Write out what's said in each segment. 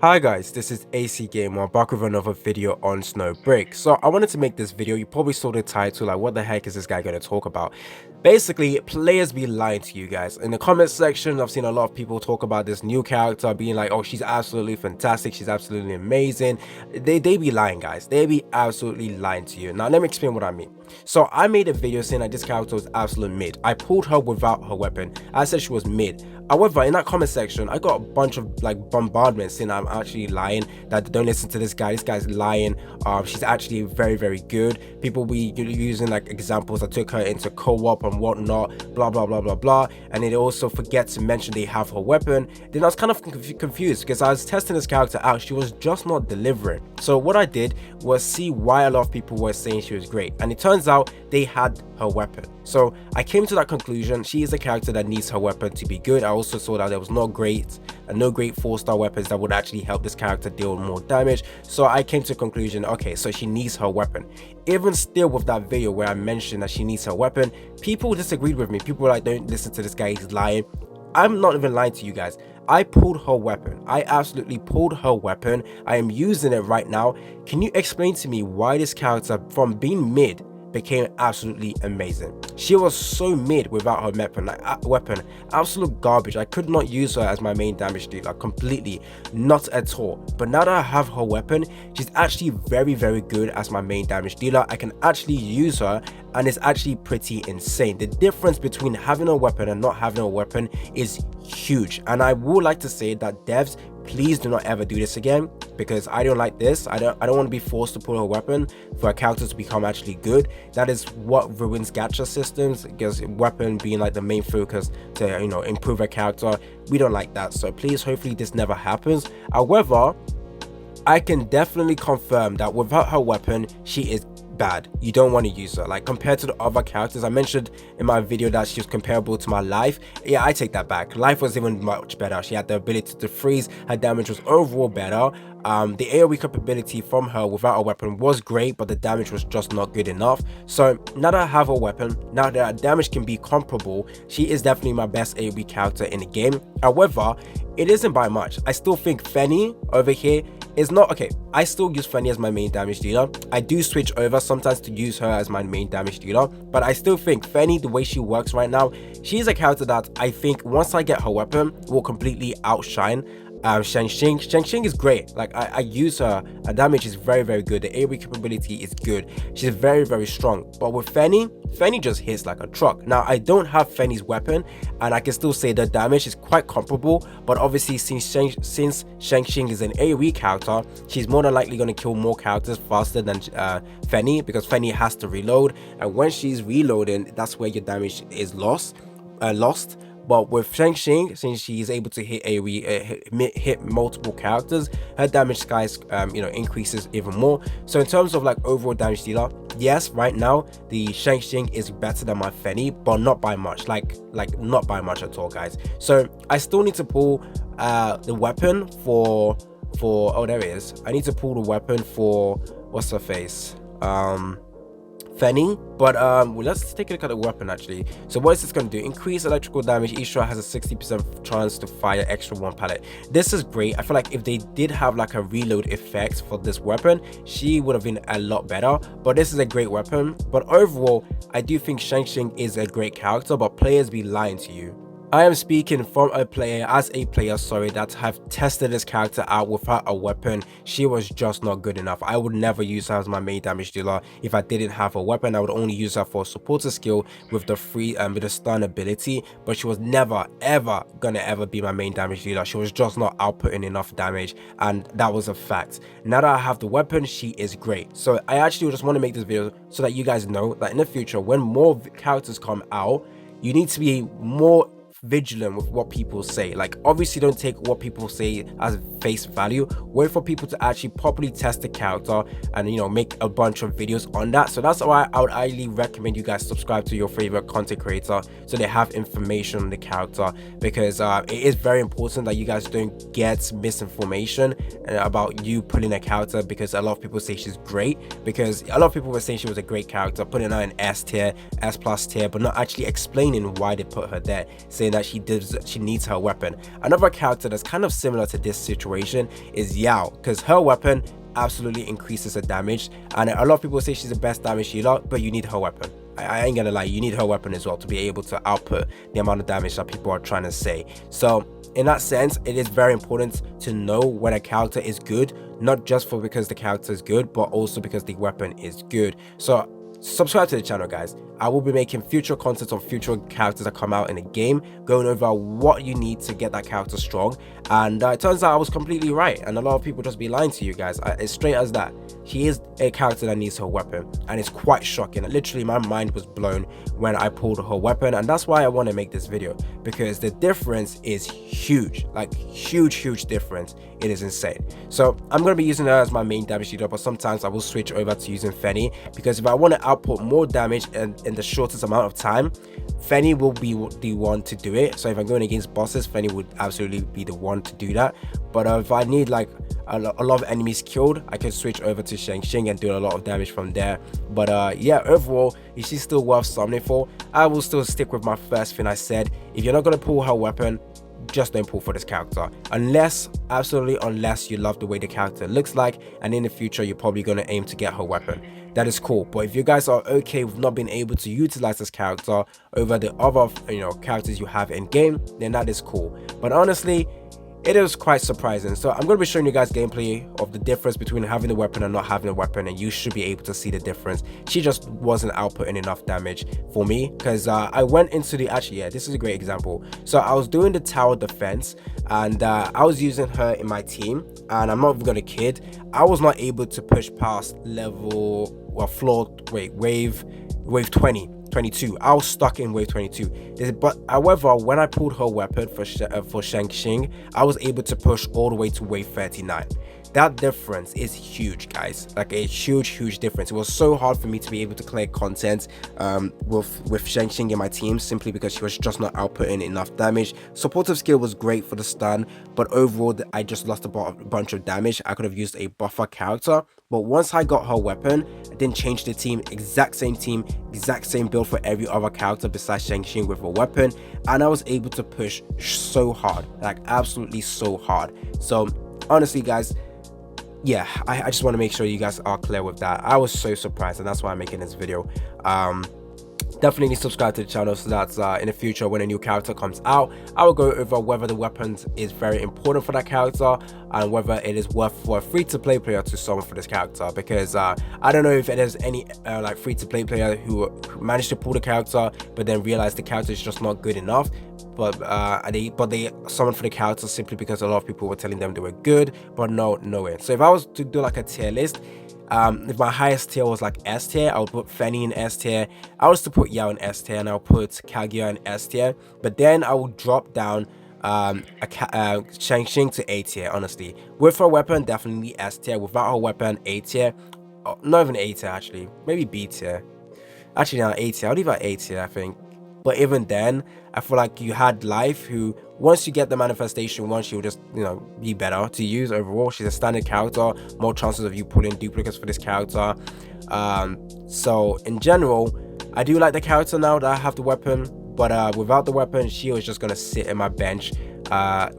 Hi guys, this is ACGamer back with another video on Snowbreak. So I wanted to make this video. You probably saw the title, like what the heck is this guy going to talk about? Basically, players be lying to you guys. In the comment section, I've seen a lot of people talk about this new character being like, oh, she's absolutely fantastic, she's absolutely amazing. They be lying, guys. They be absolutely lying to you. Now let me explain what I mean. So I made a video saying that this character was absolute mid. I pulled her without her weapon. I said she was mid. However, in that comment section, I got a bunch of like bombardments saying I'm actually lying, that don't listen to this guy, this guy's lying, she's actually very good. People be using like examples. I took her into co-op and whatnot, blah blah, and they also forget to mention they have her weapon. Then I was kind of confused because I was testing this character out, she was just not delivering. So what I did was see why a lot of people were saying she was great, and it turns out they had her weapon. So I came to that conclusion. She is a character that needs her weapon to be good. I also saw that there was no great 4-star weapons that would actually help this character deal more damage. So I came to a conclusion, okay, so she needs her weapon. Even still, with that video where I mentioned that she needs her weapon, people disagreed with me. People were like, don't listen to this guy, he's lying. I'm not even lying to you guys. I pulled her weapon. I absolutely pulled her weapon. I am using it right now. Can you explain to me why this character, from being mid, became absolutely amazing? She was so mid without her weapon, absolute garbage. I could not use her as my main damage dealer, completely, not at all. But now that I have her weapon, she's actually very good as my main damage dealer. I can actually use her, and it's actually pretty insane. The difference between having a weapon and not having a weapon is huge. And I would like to say that devs, please do not ever do this again, because I don't like this. I don't want to be forced to pull a weapon for a character to become actually good. That is what ruins gacha systems, because weapon being like the main focus to, you know, improve a character. We don't like that. So please, hopefully this never happens. However, I can definitely confirm that without her weapon, she is bad. You don't want to use her. Like, compared to the other characters, I mentioned in my video that she was comparable to my life. Yeah, I take that back. Life was even much better. She had the ability to freeze. Her damage was overall better. The AoE capability from her without a weapon was great, but the damage was just not good enough. So now that I have a weapon, now that her damage can be comparable, she is definitely my best AoE character in the game. However, it isn't by much. I still think Fenny over here is not okay. I still use Fenny as my main damage dealer. I do switch over sometimes to use her as my main damage dealer, but I still think Fenny, the way she works right now, she's a character that I think once I get her weapon will completely outshine Chenxing. Chenxing is great. Like, I use her. Her damage is very good. The AoE capability is good. She's very strong. But with Fenny just hits like a truck. Now, I don't have Fenny's weapon, and I can still say the damage is quite comparable. But obviously, since Chenxing is an AoE character, she's more than likely going to kill more characters faster than Fenny, because Fenny has to reload, and when she's reloading, that's where your damage is lost. But with Chenxing, since she is able to hit AoE, hit multiple characters, her damage increases even more. So in terms of like overall damage dealer, yes, right now the Chenxing is better than my Fenny, but not by much. Like not by much at all, guys. So I still need to pull the weapon for oh, there it is. I need to pull the weapon for what's her face, Fenny. But well, let's take a look at the weapon actually. So what is this going to do? Increase electrical damage. Each shot has a 60% chance to fire extra 1 pellet. This is great. I feel like if they did have like a reload effect for this weapon, she would have been a lot better. But this is a great weapon. But overall, I do think Chenxing is a great character, but players be lying to you. I am speaking from a player, that have tested this character out without a weapon. She was just not good enough. I would never use her as my main damage dealer. If I didn't have a weapon, I would only use her for a supporter skill with the with the stun ability. But she was never gonna be my main damage dealer. She was just not outputting enough damage, and that was a fact. Now that I have the weapon, she is great. So I actually just want to make this video so that you guys know that in the future, when more characters come out, you need to be more vigilant with what people say. Like, obviously don't take what people say as face value. Wait for people to actually properly test the character and, you know, make a bunch of videos on that. So that's why I would highly recommend you guys subscribe to your favorite content creator so they have information on the character, because it is very important that you guys don't get misinformation about you putting a character, because a lot of people say she's great, because a lot of people were saying she was a great character, putting her in S tier, S plus tier, but not actually explaining why they put her there, saying saying that she needs her weapon. Another character that's kind of similar to this situation is Yao, because her weapon absolutely increases her damage, and a lot of people say she's the best damage healer, but you need her weapon. I ain't gonna lie, you need her weapon as well to be able to output the amount of damage that people are trying to say. So in that sense, it is very important to know when a character is good, not just for because the character is good, but also because the weapon is good. So subscribe to the channel, guys. I will be making future content on future characters that come out in a game, going over what you need to get that character strong. And it turns out I was completely right, and a lot of people just be lying to you guys. It's straight as that. She is a character that needs her weapon, and it's quite shocking. Literally, my mind was blown when I pulled her weapon, and that's why I want to make this video, because the difference is huge, like huge difference. It is insane. So I'm going to be using her as my main damage dealer, but sometimes I will switch over to using Fenny, because if I want to output more damage in the shortest amount of time, Fenny will be the one to do it. So if I'm going against bosses, Fenny would absolutely be the one to do that. But if I need like a lot of enemies killed, I can switch over to Chenxing and do a lot of damage from there. But yeah, overall, is she still worth summoning for? I will still stick with my first thing I said. If you're not going to pull her weapon, just don't pull for this character, unless you love the way the character looks like, and in the future you're probably going to aim to get her weapon. That is cool. But if you guys are okay with not being able to utilize this character over the other characters you have in game, then that is cool. But honestly, it is quite surprising. So I'm going to be showing you guys gameplay of the difference between having a weapon and not having a weapon, and you should be able to see the difference. She just wasn't outputting enough damage for me, because I went into the, actually, yeah, this is a great example. So I was doing the tower defense, and I was using her in my team, and I'm not even gonna kid, I was not able to push past level, well, wave 22. I was stuck in wave 22. But however, when I pulled her weapon for Chenxing, I was able to push all the way to wave 39. That difference is huge, guys. Like a huge difference. It was so hard for me to be able to clear content with Chenxing in my team, simply because she was just not outputting enough damage. Supportive skill was great for the stun, but overall I just lost a bunch of damage. I could have used a buffer character, but once I got her weapon, I didn't change the team, exact same build for every other character besides Chenxing with a weapon, and I was able to push so hard, like absolutely so hard. So honestly, guys, yeah, I just want to make sure you guys are clear with that. I was so surprised, and that's why I'm making this video. Definitely subscribe to the channel, so that in the future when a new character comes out, I will go over whether the weapons is very important for that character, and whether it is worth for a free-to-play player to summon for this character, because I don't know if there's any like free-to-play player who managed to pull the character but then realized the character is just not good enough, but they summoned for the character simply because a lot of people were telling them they were good, but no way. So if I was to do like a tier list, if my highest tier was like S tier, I would put Fenny in S tier. I was to put Yao in S tier, and I'll put Kaguya in S tier. But then I will drop down Chenxing to A tier. Honestly, with her weapon, definitely S tier. Without her weapon, A tier. Oh, not even A tier actually. Maybe B tier. Actually, no, A tier. I'll leave her A tier, I think. But even then, I feel like you had Life, who once you get the manifestation once, she'll just be better to use overall. She's a standard character, more chances of you pulling duplicates for this character. So in general, I do like the character now that I have the weapon, but without the weapon, she was just gonna sit in my bench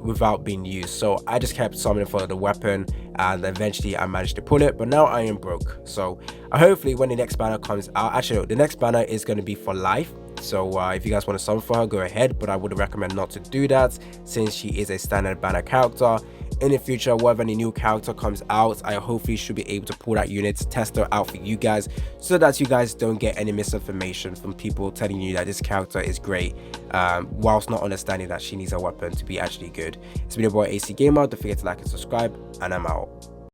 without being used. So I just kept summoning for the weapon, and eventually I managed to pull it, but now I am broke. So hopefully when the next banner comes out, actually the next banner is going to be for Life. So if you guys want to summon for her, go ahead, but I would recommend not to do that, since she is a standard banner character. In the future, whenever any new character comes out, I hopefully should be able to pull that unit, test her out for you guys, so that you guys don't get any misinformation from people telling you that this character is great, whilst not understanding that she needs a weapon to be actually good. It's been your boy ACGamer. Don't forget to like and subscribe, and I'm out.